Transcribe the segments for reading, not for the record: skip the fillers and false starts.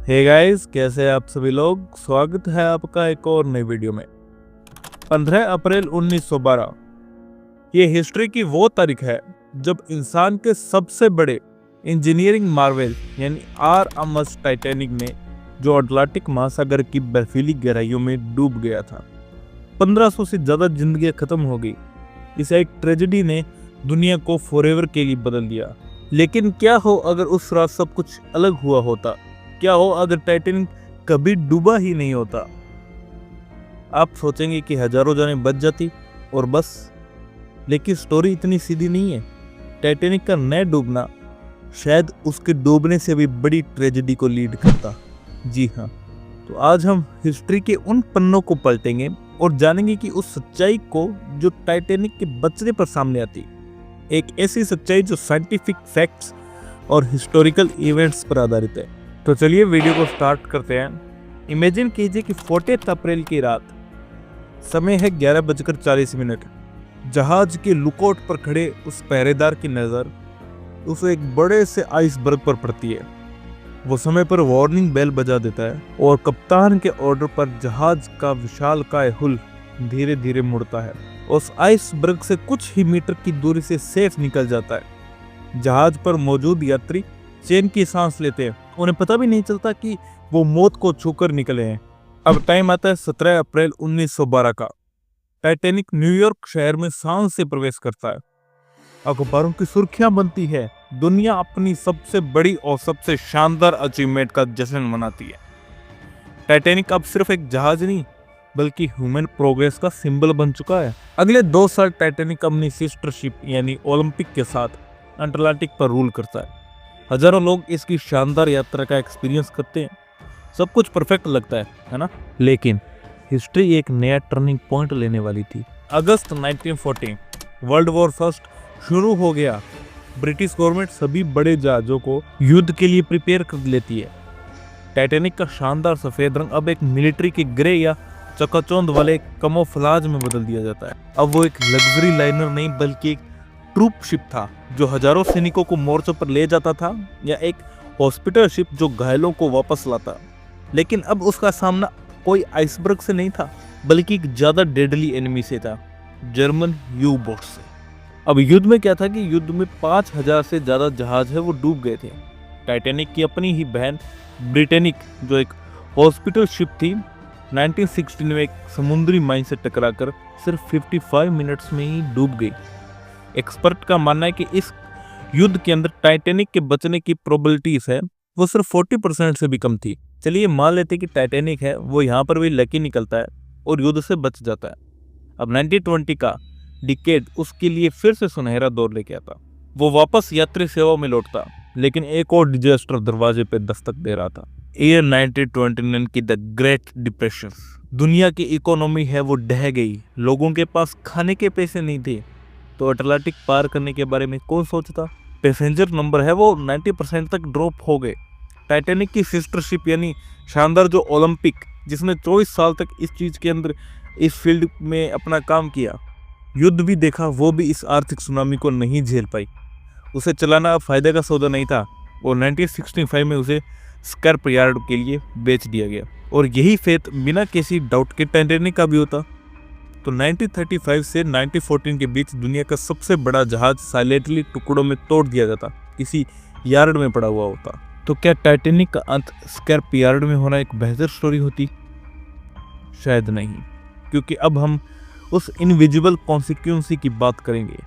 Hey guys, कैसे हैं आप सभी लोग। स्वागत है आपका एक और नई वीडियो में। 15 अप्रैल 1912 ये हिस्ट्री की वो तारीख है जब इंसान के सबसे बड़े इंजीनियरिंग मार्वेल यानी आरएमएस टाइटैनिक ने जो अटलांटिक महासागर की बर्फीली गहराइयों में डूब गया था। 1500 से ज्यादा जिंदगियां खत्म हो गई। इस एक ट्रेजेडी ने दुनिया को फॉरएवर के लिए बदल दिया। लेकिन क्या हो अगर उस रात सब कुछ अलग हुआ होता। क्या हो अगर टाइटैनिक कभी डूबा ही नहीं होता। आप सोचेंगे कि हजारों जानें बच जाती और बस, लेकिन स्टोरी इतनी सीधी नहीं है। टाइटैनिक का न डूबना शायद उसके डूबने से भी बड़ी ट्रेजेडी को लीड करता। जी हाँ, तो आज हम हिस्ट्री के उन पन्नों को पलटेंगे और जानेंगे कि उस सच्चाई को जो टाइटैनिक के बचने पर सामने आती। एक ऐसी सच्चाई जो साइंटिफिक फैक्ट्स और हिस्टोरिकल इवेंट्स पर आधारित है। तो चलिए वीडियो को स्टार्ट करते हैं। इमेजिन कीजिए कि 14 अप्रैल की रात, समय है 11:40। जहाज के लुकआउट पर खड़े उस पहरेदार की नजर उस एक बड़े से आइसबर्ग पर पड़ती है। वो समय पर वार्निंग बेल बजा देता है और कप्तान के ऑर्डर पर जहाज का विशालकाय हुल धीरे धीरे मुड़ता है। उस आइसबर्ग से कुछ ही मीटर की दूरी से सेफ निकल जाता है। जहाज पर मौजूद यात्री चैन की सांस लेते हैं। उन्हें पता भी नहीं चलता कि वो मौत को छूकर निकले हैं। अब टाइम आता है 17 अप्रैल 1912 का। टाइटैनिक न्यूयॉर्क शहर में शान से प्रवेश करता है। अखबारों की सुर्खियां बनती है। दुनिया अपनी सबसे बड़ी और सबसे शानदार अचीवमेंट का जश्न मनाती है। टाइटैनिक अब सिर्फ एक जहाज नहीं बल्कि ह्यूमन प्रोग्रेस का सिंबल बन चुका है। अगले 2 साल टाइटैनिक अपनी सिस्टर शिप यानी ओलंपिक के साथ अटलांटिक पर रूल करता है। हजारों लोग इसकी शानदार यात्रा का एक्सपीरियंस करते हैं। सब कुछ परफेक्ट लगता है ना? लेकिन हिस्ट्री एक नया टर्निंग पॉइंट लेने वाली थी। अगस्त 1914 वर्ल्ड वॉर फर्स्ट शुरू हो गया। ब्रिटिश गवर्नमेंट सभी बड़े जहाजों को युद्ध के लिए प्रिपेयर कर लेती है। टाइटैनिक का शानदार सफेद रंग अब एक मिलिट्री के ग्रे या चकाचौंध वाले कैमोफ्लेज में बदल दिया जाता है। अब वो एक लग्जरी लाइनर नहीं बल्कि एक ट्रूप शिप था जो हजारों सैनिकों को मोर्चों पर ले जाता था, या एक हॉस्पिटल शिप जो घायलों को वापस लाता। लेकिन अब उसका सामना कोई आइसबर्ग से नहीं था बल्कि एक ज्यादा डेडली एनिमी से था, जर्मन यू बोट से। अब युद्ध में क्या था कि युद्ध में 5000 से ज्यादा जहाज है वो डूब गए थे। टाइटैनिक की अपनी ही बहन ब्रिटेनिक जो एक हॉस्पिटल शिप थी, 1916 में एक समुद्री माइन से टकराकर सिर्फ 55 मिनट्स में ही डूब गई। एक्सपर्ट का मानना है कि इस युद्ध के अंदर टाइटैनिक के बचने की प्रोबेबिलिटीज है वो सिर्फ 40% से भी कम थी। चलिए मान लेते कि टाइटैनिक है वो यहाँ पर भी लकी निकलता है और युद्ध से बच जाता है। अब 1920 का डिकेड उसके लिए फिर से सुनहरा दौर लेके आता। वो वापस यात्री सेवा में लौटता, लेकिन एक और डिजास्टर दरवाजे पे दस्तक दे रहा था। ईयर 1929 की द ग्रेट डिप्रेशन। दुनिया की इकोनॉमी है वो ढह गई। लोगों के पास खाने के पैसे नहीं थे, तो अटलांटिक पार करने के बारे में कौन सोचता। पैसेंजर नंबर है वो 90% तक ड्रॉप हो गए। टाइटैनिक की सिस्टर शिप यानी शानदार जो ओलंपिक, जिसने 24 साल तक इस चीज के अंदर इस फील्ड में अपना काम किया, युद्ध भी देखा, वो भी इस आर्थिक सुनामी को नहीं झेल पाई। उसे चलाना फायदे का सौदा नहीं था और 1965 में उसे स्क्रैप यार्ड के लिए बेच दिया गया। और यही फेत बिना किसी डाउट के टाइटैनिक का भी होता तो 1935 से 1914 के बीच दुनिया का सबसे बड़ा जहाज साइलेंटली टुकड़ों में तोड़ दिया जाता, किसी यार्ड में पड़ा हुआ होता। तो क्या टाइटैनिक का अंत स्क्रैप यार्ड में होना एक बेहतर स्टोरी होती? शायद नहीं, क्योंकि अब हम उस इनविजिबल कॉन्सिक्वेंस की बात करेंगे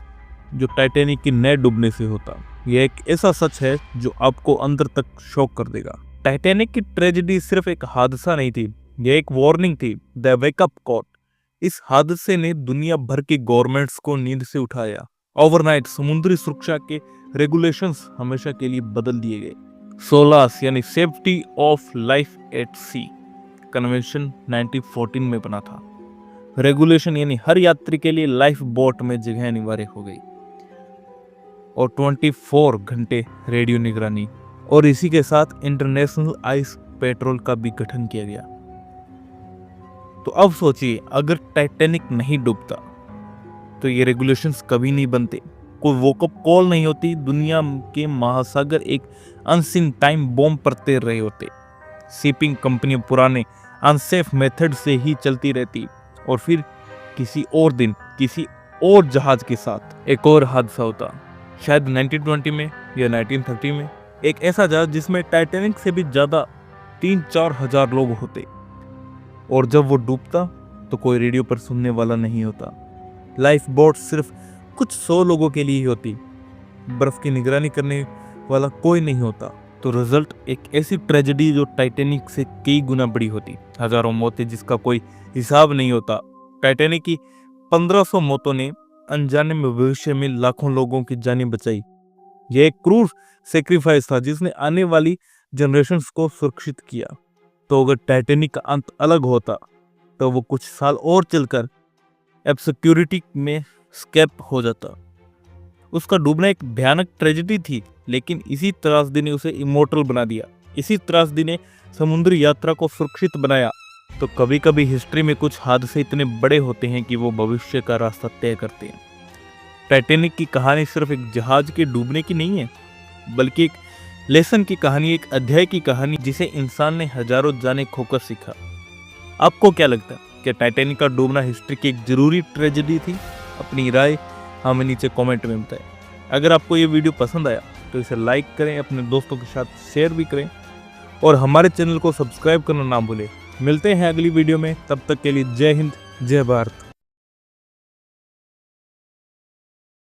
जो टाइटैनिक के नए डूबने से होता। यह एक ऐसा सच है जो आपको अंदर तक शॉक कर देगा। टाइटैनिक की ट्रेजेडी सिर्फ एक हादसा नहीं थी, यह एक वार्निंग थी, द वेकअप कॉल। इस हादसे ने दुनिया भर की गवर्नमेंट्स को नींद से उठाया। ओवरनाइट समुद्री सुरक्षा के रेगुलेशंस हमेशा के लिए बदल दिए गए। सोलास यानी safety of life at sea convention 1914 में बना था। रेगुलेशन यानी हर यात्री के लिए लाइफ बोट में जगह अनिवार्य हो गई और 24 घंटे रेडियो निगरानी, और इसी के साथ इंटरनेशनल आइस पेट्रोल का भी गठन किया गया। तो अब सोचिए, अगर टाइटैनिक नहीं डूबता तो ये रेगुलेशंस कभी नहीं बनते, कोई वोकअप कॉल नहीं होती, दुनिया के महासागर एक अनसीन टाइम बॉम्ब पर तैर रहे होते। शिपिंग कंपनियां पुराने अनसेफ मेथड से ही चलती रहती और फिर किसी और दिन किसी और जहाज के साथ एक और हादसा होता, शायद 1920 में या 1930 में। एक ऐसा जहाज जिसमें टाइटैनिक से भी ज्यादा 3-4 हजार लोग होते, और जब वो डूबता तो कोई रेडियो पर सुनने वाला नहीं होता। लाइफ बोट सिर्फ कुछ 100 लोगों के लिए ही होती, बर्फ की निगरानी करने वाला कोई नहीं होता। तो रिजल्ट एक ऐसी ट्रेजेडी जो टाइटैनिक से कई गुना बड़ी होती, हजारों मौतें जिसका कोई हिसाब नहीं होता। टाइटैनिक की 1500 मौतों ने अनजाने में भविष्य में लाखों लोगों की जानें बचाई। यह एक क्रूर सेक्रीफाइस था जिसने आने वाली जनरेशंस को सुरक्षित किया। तो अगर टाइटैनिक का अंत अलग होता तो वो कुछ साल और चलकर ऑब्सक्योरिटी में स्केप हो जाता। उसका डूबना एक भयानक ट्रेजेडी थी, लेकिन इसी त्रासदी ने उसे इमोर्टल बना दिया। इसी त्रासदी ने समुद्री यात्रा को सुरक्षित बनाया। तो कभी कभी हिस्ट्री में कुछ हादसे इतने बड़े होते हैं कि वो भविष्य का रास्ता तय करते हैं। टाइटैनिक की कहानी सिर्फ एक जहाज के डूबने की नहीं है, बल्कि एक लेसन की कहानी, एक अध्याय की कहानी जिसे इंसान ने हजारों जाने खोकर सीखा। आपको क्या लगता है कि टाइटैनिक का डूबना हिस्ट्री की एक जरूरी ट्रेजेडी थी? अपनी राय हमें नीचे कमेंट में बताएं। अगर आपको ये वीडियो पसंद आया तो इसे लाइक करें, अपने दोस्तों के साथ शेयर भी करें और हमारे चैनल को सब्सक्राइब करना ना भूलें। मिलते हैं अगली वीडियो में, तब तक के लिए जय हिंद, जय भारत।